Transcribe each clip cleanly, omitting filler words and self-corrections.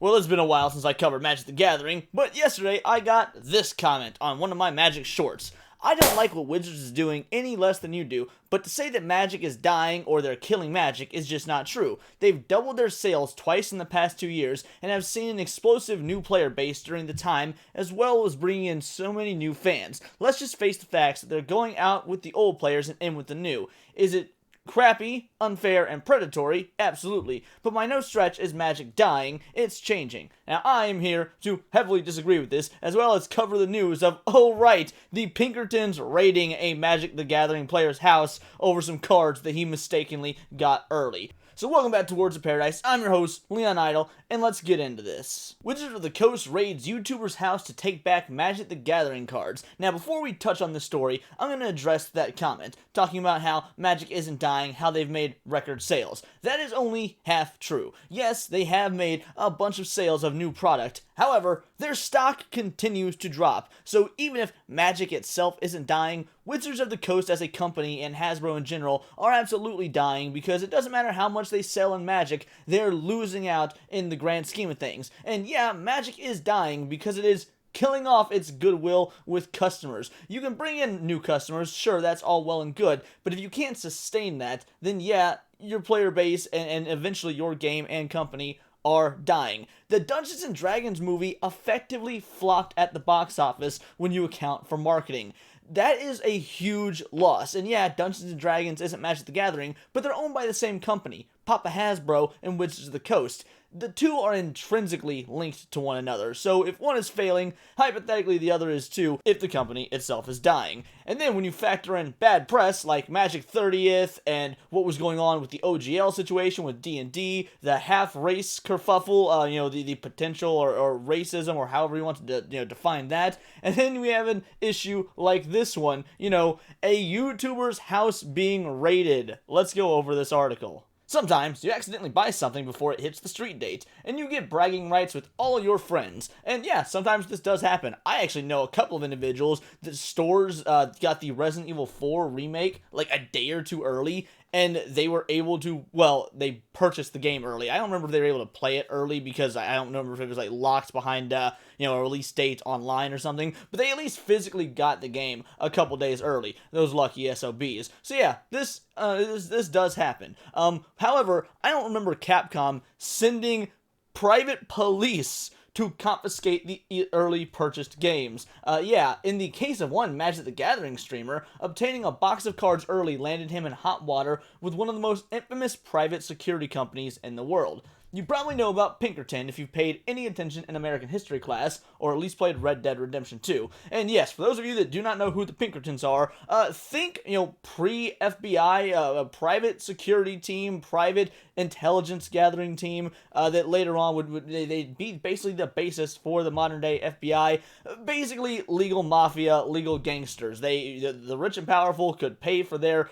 Well, it's been a while since I covered Magic the Gathering, but yesterday I got this comment on one of my Magic shorts. I don't like what Wizards is doing any less than you do, but to say that Magic is dying or they're killing Magic is just not true. They've doubled their sales twice in the past 2 years and have seen an explosive new player base during the time, as well as bringing in so many new fans. Let's just face the facts that they're going out with the old players and in with the new. Is it crappy, unfair, and predatory? Absolutely. But by no stretch is Magic dying, it's changing. Now I am here to heavily disagree with this, as well as cover the news of, oh right, the Pinkertons raiding a Magic the Gathering player's house over some cards that he mistakenly got early. So welcome back to Words of Paradise. I'm your host, Leon Idle, and let's get into this. Wizards of the Coast raids YouTuber's house to take back Magic the Gathering cards. Now before we touch on this story, I'm going to address that comment, talking about how Magic isn't dying, how they've made record sales. That is only half true. Yes, they have made a bunch of sales of new product. However, their stock continues to drop. So even if Magic itself isn't dying, Wizards of the Coast as a company and Hasbro in general are absolutely dying, because it doesn't matter how much they sell in Magic, they're losing out in the grand scheme of things. And yeah, Magic is dying because it is killing off its goodwill with customers. You can bring in new customers, sure, that's all well and good, but if you can't sustain that, then yeah, your player base and eventually your game and company are dying. The Dungeons & Dragons movie effectively flopped at the box office when you account for marketing. That is a huge loss. And yeah, Dungeons & Dragons isn't Magic the Gathering, but they're owned by the same company, Papa Hasbro and Wizards of the Coast. The two are intrinsically linked to one another, so if one is failing, hypothetically the other is too, if the company itself is dying. And then when you factor in bad press like Magic 30th and what was going on with the OGL situation with D&D, the half-race kerfuffle, the potential or racism or however you want to define that, and then we have an issue like this one, a YouTuber's house being raided. Let's go over this article. Sometimes you accidentally buy something before it hits the street date, and you get bragging rights with all your friends. And yeah, sometimes this does happen. I actually know a couple of individuals that stores got the Resident Evil 4 remake like a day or two early, and they were able to, they purchased the game early. I don't remember if they were able to play it early because I don't remember if it was like locked behind a release date online or something, but they at least physically got the game a couple days early. Those lucky SOBs. So yeah, this does happen. However, I don't remember Capcom sending private police to confiscate the early purchased games. In the case of one Magic the Gathering streamer, obtaining a box of cards early landed him in hot water with one of the most infamous private security companies in the world. You probably know about Pinkerton if you've paid any attention in American history class, or at least played Red Dead Redemption 2. And yes, for those of you that do not know who the Pinkertons are, think, pre-FBI, a private security team, private intelligence gathering team, that later on they'd be basically the basis for the modern day FBI. Basically, legal mafia, legal gangsters. The rich and powerful could pay for their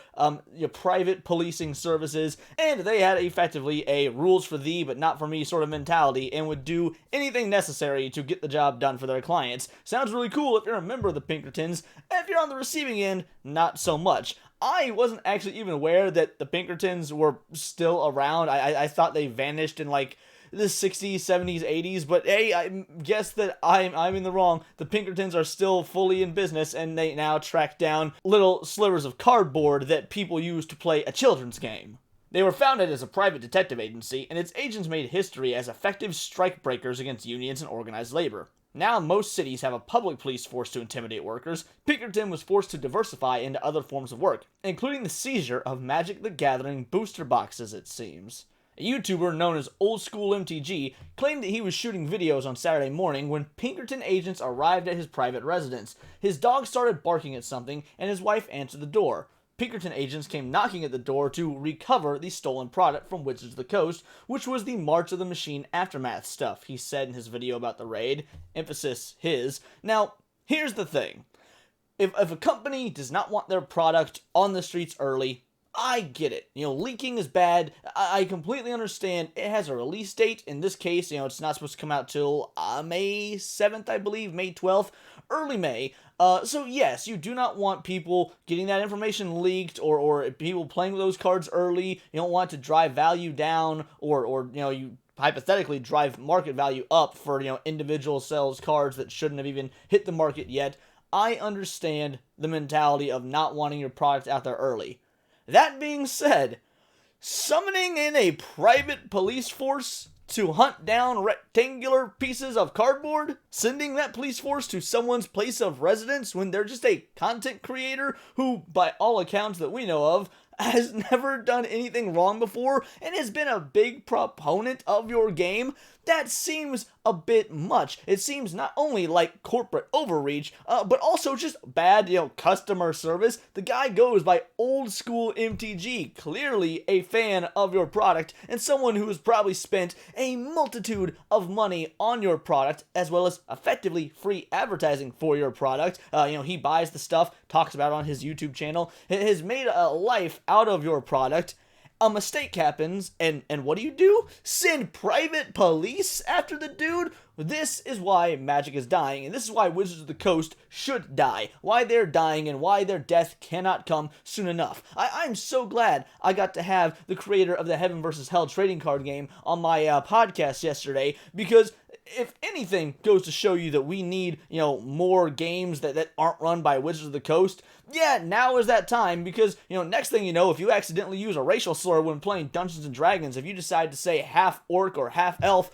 private policing services, and they had effectively a rules for thee but not for me sort of mentality, and would do anything necessary to get the job done for their clients. Sounds really cool if you're a member of the Pinkertons. If you're on the receiving end, not so much. I wasn't actually even aware that the Pinkertons were still around. I thought they vanished in like the 60s, 70s, 80s, but hey, I guess that I'm in the wrong. The Pinkertons are still fully in business, and they now track down little slivers of cardboard that people use to play a children's game. They were founded as a private detective agency, and its agents made history as effective strikebreakers against unions and organized labor. Now most cities have a public police force to intimidate workers. Pinkerton was forced to diversify into other forms of work, including the seizure of Magic the Gathering booster boxes, it seems. A YouTuber known as Old School MTG claimed that he was shooting videos on Saturday morning when Pinkerton agents arrived at his private residence. His dog started barking at something, and his wife answered the door. Pinkerton agents came knocking at the door to recover the stolen product from Wizards of the Coast, which was the March of the Machine aftermath stuff, he said in his video about the raid. Emphasis his. Now, here's the thing. If a company does not want their product on the streets early, I get it. Leaking is bad. I completely understand. It has a release date. In this case, it's not supposed to come out till May 7th, I believe, May 12th, early May. So yes, you do not want people getting that information leaked or people playing with those cards early. You don't want to drive value down or you hypothetically drive market value up for, individual sales cards that shouldn't have even hit the market yet. I understand the mentality of not wanting your product out there early. That being said, summoning in a private police force to hunt down rectangular pieces of cardboard, sending that police force to someone's place of residence when they're just a content creator who, by all accounts that we know of, has never done anything wrong before and has been a big proponent of your game, that seems a bit much. It seems not only like corporate overreach, but also just bad, customer service. The guy goes by Old School MTG, clearly a fan of your product and someone who has probably spent a multitude of money on your product, as well as effectively free advertising for your product. He buys the stuff, talks about it on his YouTube channel, has made a life out of your product. A mistake happens, and what do? Send private police after the dude? This is why Magic is dying, and this is why Wizards of the Coast should die. Why they're dying, and why their death cannot come soon enough. I'm so glad I got to have the creator of the Heaven vs. Hell trading card game on my podcast yesterday, because if anything goes to show you that we need, more games that aren't run by Wizards of the Coast, yeah, now is that time, because, next thing you know, if you accidentally use a racial slur when playing Dungeons & Dragons, if you decide to say half orc or half elf,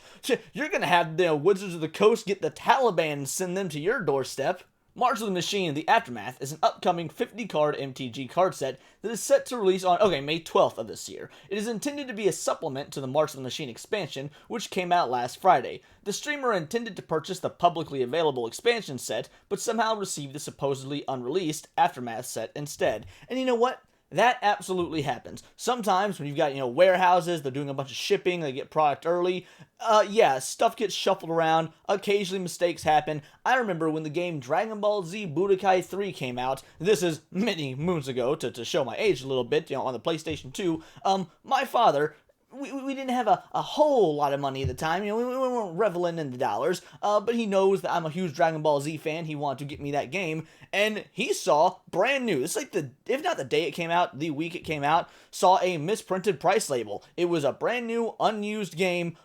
you're gonna have the Wizards of the Coast get the Taliban and send them to your doorstep. March of the Machine, The Aftermath, is an upcoming 50-card MTG card set that is set to release on, May 12th of this year. It is intended to be a supplement to the March of the Machine expansion, which came out last Friday. The streamer intended to purchase the publicly available expansion set, but somehow received the supposedly unreleased Aftermath set instead. And you know what? That absolutely happens. Sometimes when you've got, warehouses, they're doing a bunch of shipping, they get product early, stuff gets shuffled around, occasionally mistakes happen. I remember when the game Dragon Ball Z Budokai 3 came out, this is many moons ago, to show my age a little bit, on the PlayStation 2, my father, we didn't have a whole lot of money at the time. We weren't reveling in the dollars, but he knows that I'm a huge Dragon Ball Z fan. He wanted to get me that game, and he saw brand new. It's like if not the day it came out, the week it came out, saw a misprinted price label. It was a brand new, unused game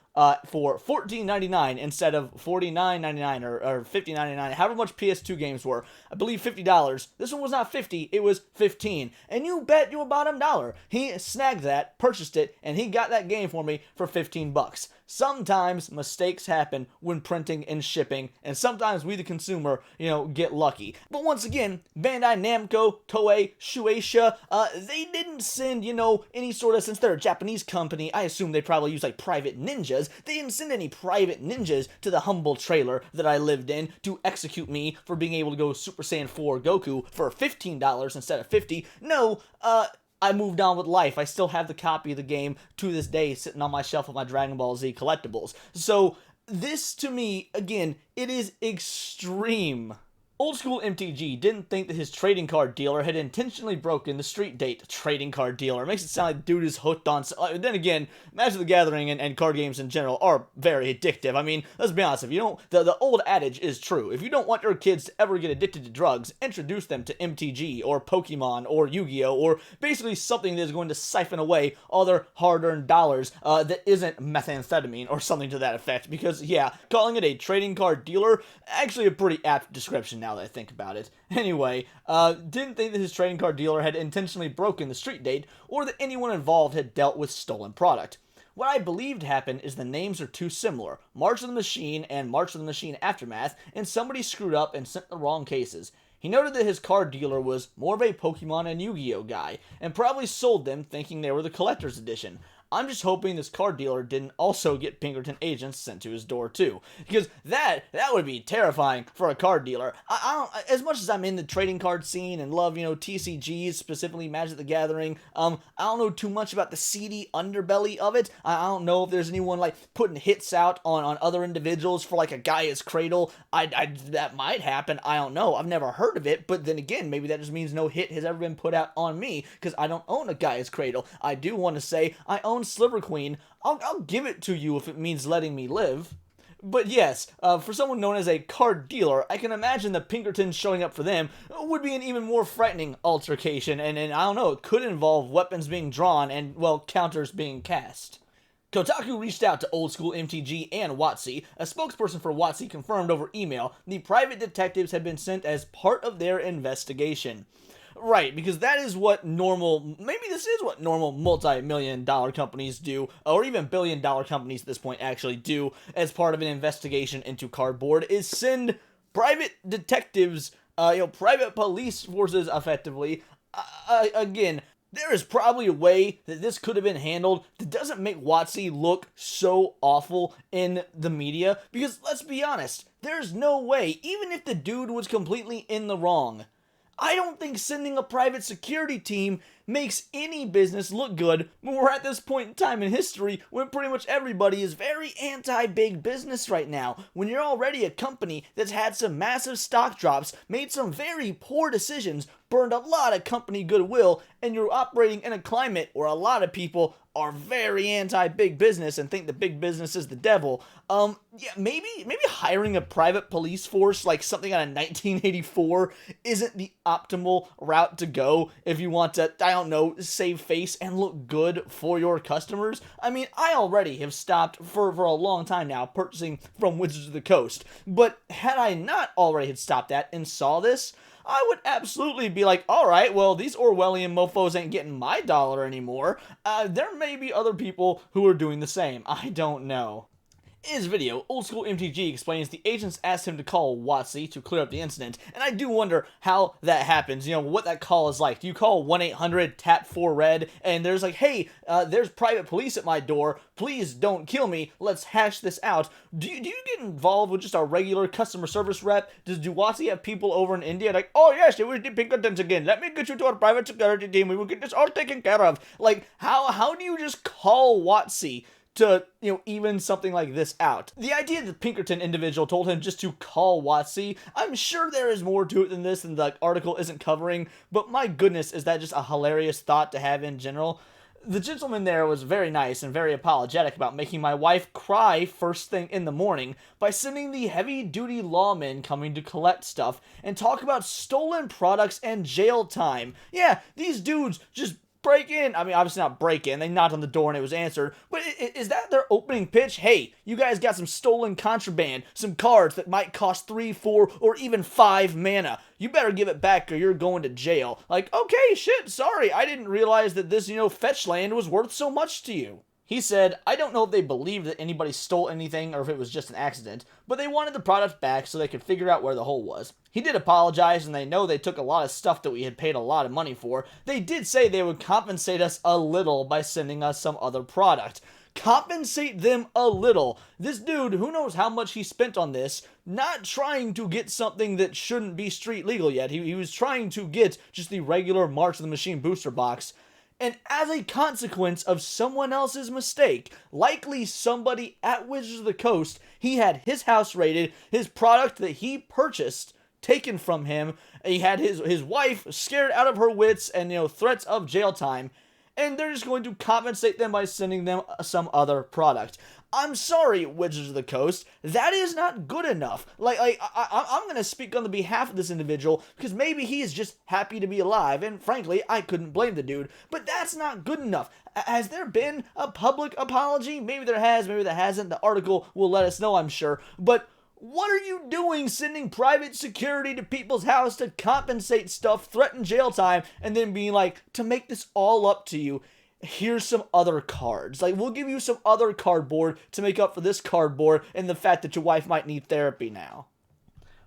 for $14.99 instead of $49.99 or $50.99, however much PS2 games were. I believe $50. This one was not $50, it was $15. And you bet your bottom dollar he snagged that, purchased it, and he got that game for me for $15. Sometimes mistakes happen when printing and shipping, and sometimes we, the consumer, get lucky. But once again, Bandai Namco, Toei, Shueisha, they didn't send, any sort of, since they're a Japanese company, I assume they probably use, private ninjas. They didn't send any private ninjas to the humble trailer that I lived in to execute me for being able to go Super Saiyan 4 Goku for $15 instead of $50. No, I moved on with life. I still have the copy of the game to this day sitting on my shelf of my Dragon Ball Z collectibles. So this, to me, again, it is extreme. Old School MTG didn't think that his trading card dealer had intentionally broken the street date trading card dealer. It makes it sound like the dude is hooked on... Then again, Magic the Gathering and card games in general are very addictive. I mean, let's be honest, if you don't... The old adage is true. If you don't want your kids to ever get addicted to drugs, introduce them to MTG or Pokemon or Yu-Gi-Oh! Or basically something that is going to siphon away all their hard-earned dollars that isn't methamphetamine or something to that effect. Because, yeah, calling it a trading card dealer, actually a pretty apt description now that I think about it. Anyway, didn't think that his trading card dealer had intentionally broken the street date, or that anyone involved had dealt with stolen product. What I believed happened is the names are too similar, March of the Machine and March of the Machine Aftermath, and somebody screwed up and sent the wrong cases. He noted that his card dealer was more of a Pokemon and Yu-Gi-Oh guy, and probably sold them thinking they were the collector's edition. I'm just hoping this card dealer didn't also get Pinkerton agents sent to his door too, because that would be terrifying for a card dealer. I don't, as much as I'm in the trading card scene and love, TCGs, specifically Magic the Gathering, I don't know too much about the seedy underbelly of it. I don't know if there's anyone putting hits out on other individuals for a Gaia's Cradle. That might happen. I don't know. I've never heard of it, but then again, maybe that just means no hit has ever been put out on me, because I don't own a Gaia's Cradle. I do want to say I own Sliver Queen. I'll give it to you if it means letting me live. But yes, for someone known as a card dealer, I can imagine the Pinkertons showing up for them would be an even more frightening altercation, and I don't know, it could involve weapons being drawn and, counters being cast. Kotaku reached out to Old School MTG and WotC. A spokesperson for WotC confirmed over email the private detectives had been sent as part of their investigation. Right, because that is what maybe this is what normal multi-million-dollar companies do, or even billion-dollar companies at this point actually do, as part of an investigation into cardboard, is send private detectives, private police forces, effectively. Again, there is probably a way that this could have been handled that doesn't make WotC look so awful in the media, because let's be honest, there's no way, even if the dude was completely in the wrong, I don't think sending a private security team makes any business look good when we're at this point in time in history when pretty much everybody is very anti-big business right now. When you're already a company that's had some massive stock drops, made some very poor decisions, burned a lot of company goodwill, and you're operating in a climate where a lot of people are very anti-big business and think the big business is the devil. Maybe hiring a private police force like something out of 1984 isn't the optimal route to go if you want to, save face and look good for your customers. I mean, I already have stopped for a long time now purchasing from Wizards of the Coast, but had I not already had stopped that and saw this, I would absolutely be like, alright, well, these Orwellian mofos ain't getting my dollar anymore. There may be other people who are doing the same. I don't know. In his video, Old School MTG explains the agents asked him to call WotC to clear up the incident, and I do wonder how that happens, what that call is like. Do you call 1-800-TAP4-RED, and there's like, hey, there's private police at my door, please don't kill me, let's hash this out. Do you get involved with just a regular customer service rep? Do WotC have people over in India like, oh yes, it was the Pinkertons again, let me get you to our private security team, we will get this all taken care of? Like, how do you just call WotC to, even something like this out? The idea that the Pinkerton individual told him just to call WotC, I'm sure there is more to it than this and the article isn't covering, but my goodness, is that just a hilarious thought to have in general. The gentleman there was very nice and very apologetic about making my wife cry first thing in the morning by sending the heavy-duty lawmen coming to collect stuff and talk about stolen products and jail time. Yeah, these dudes just break in. I mean, obviously not break in. They knocked on the door and it was answered. But is that their opening pitch? Hey, you guys got some stolen contraband, some cards that might cost 3, 4, or even 5 mana. You better give it back or you're going to jail. Like, okay, shit, sorry. I didn't realize that this, fetch land was worth so much to you. He said, I don't know if they believed that anybody stole anything or if it was just an accident, but they wanted the product back so they could figure out where the hole was. He did apologize, and they know they took a lot of stuff that we had paid a lot of money for. They did say they would compensate us a little by sending us some other product. Compensate them a little. This dude, who knows how much he spent on this, not trying to get something that shouldn't be street legal yet. He was trying to get just the regular March of the Machine booster box. And as a consequence of someone else's mistake, likely somebody at Wizards of the Coast, he had his house raided, his product that he purchased taken from him, he had his wife scared out of her wits and, threats of jail time, and they're just going to compensate them by sending them some other product. I'm sorry, Wizards of the Coast, that is not good enough. I'm going to speak on the behalf of this individual, because maybe he is just happy to be alive, and frankly, I couldn't blame the dude, but that's not good enough. Has there been a public apology? Maybe there has, maybe there hasn't. The article will let us know, I'm sure, but what are you doing sending private security to people's house to compensate stuff, threaten jail time, and then being like, to make this all up to you, here's some other cards. Like, we'll give you some other cardboard to make up for this cardboard and the fact that your wife might need therapy now.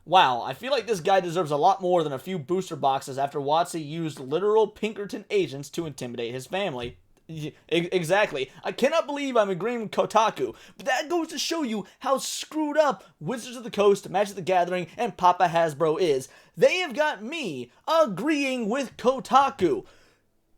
Wow, I feel like this guy deserves a lot more than a few booster boxes after WotC used literal Pinkerton agents to intimidate his family. Exactly. I cannot believe I'm agreeing with Kotaku, but that goes to show you how screwed up Wizards of the Coast, Magic the Gathering, and Papa Hasbro is. They have got me agreeing with Kotaku.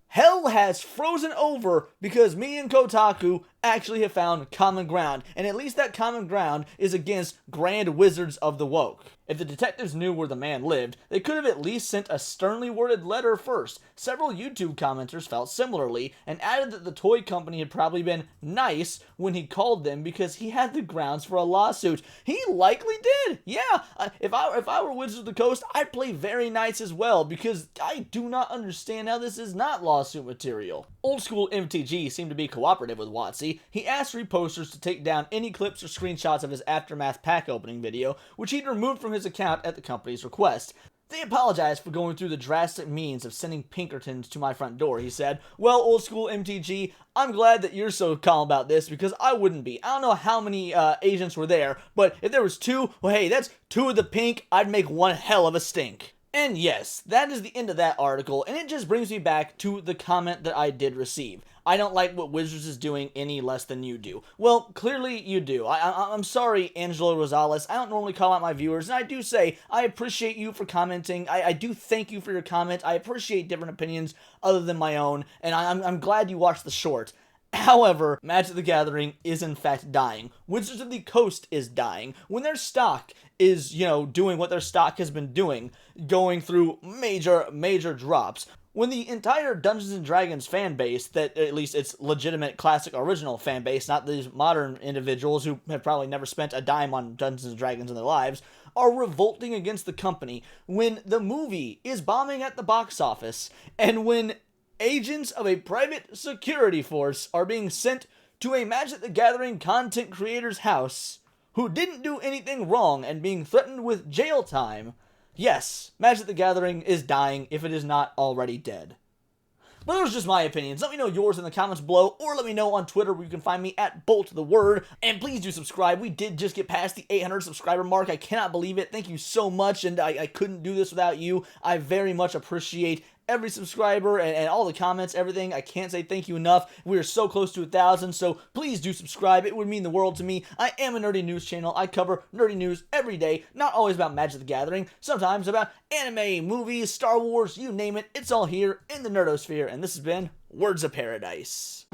Hell has frozen over because me and Kotaku actually have found common ground, and at least that common ground is against Grand Wizards of the Woke. If the detectives knew where the man lived, they could have at least sent a sternly worded letter first. Several YouTube commenters felt similarly and added that the toy company had probably been nice when he called them because he had the grounds for a lawsuit. He likely did. Yeah, if I were Wizards of the Coast, I'd play very nice as well because I do not understand how this is not lawsuit material. Old school MTG seemed to be cooperative with WotC. He asked reposters to take down any clips or screenshots of his Aftermath pack opening video, which he'd removed from his account at the company's request. They apologized for going through the drastic means of sending Pinkertons to my front door, he said. Well, old school MTG, I'm glad that you're so calm about this because I wouldn't be. I don't know how many agents were there, but if there was 2, well hey, that's 2 of the pink, I'd make one hell of a stink. And yes, that is the end of that article, and it just brings me back to the comment that I did receive. I don't like what Wizards is doing any less than you do. Well, clearly you do. I'm sorry, Angelo Rosales. I don't normally call out my viewers, and I do say I appreciate you for commenting. I do thank you for your comment. I appreciate different opinions other than my own, and I'm glad you watched the short. However, Magic the Gathering is in fact dying. Wizards of the Coast is dying. When their stock is, doing what their stock has been doing, going through major drops. When the entire Dungeons & Dragons fan base, that at least it's legitimate classic original fan base, not these modern individuals who have probably never spent a dime on Dungeons & Dragons in their lives, are revolting against the company, when the movie is bombing at the box office, and when agents of a private security force are being sent to a Magic the Gathering content creator's house who didn't do anything wrong and being threatened with jail time. Yes, Magic the Gathering is dying if it is not already dead. But those are just my opinions. Let me know yours in the comments below, or let me know on Twitter where you can find me at bolttheword. And please do subscribe. We did just get past the 800 subscriber mark. I cannot believe it. Thank you so much, and I couldn't do this without you. I very much appreciate every subscriber and all the comments, everything. I can't say thank you enough. We are so close to 1,000, so please do subscribe. It would mean the world to me. I am a nerdy news channel. I cover nerdy news every day, not always about Magic the Gathering, sometimes about anime, movies, Star Wars, you name it. It's all here in the nerdosphere, and this has been Words of Paradise.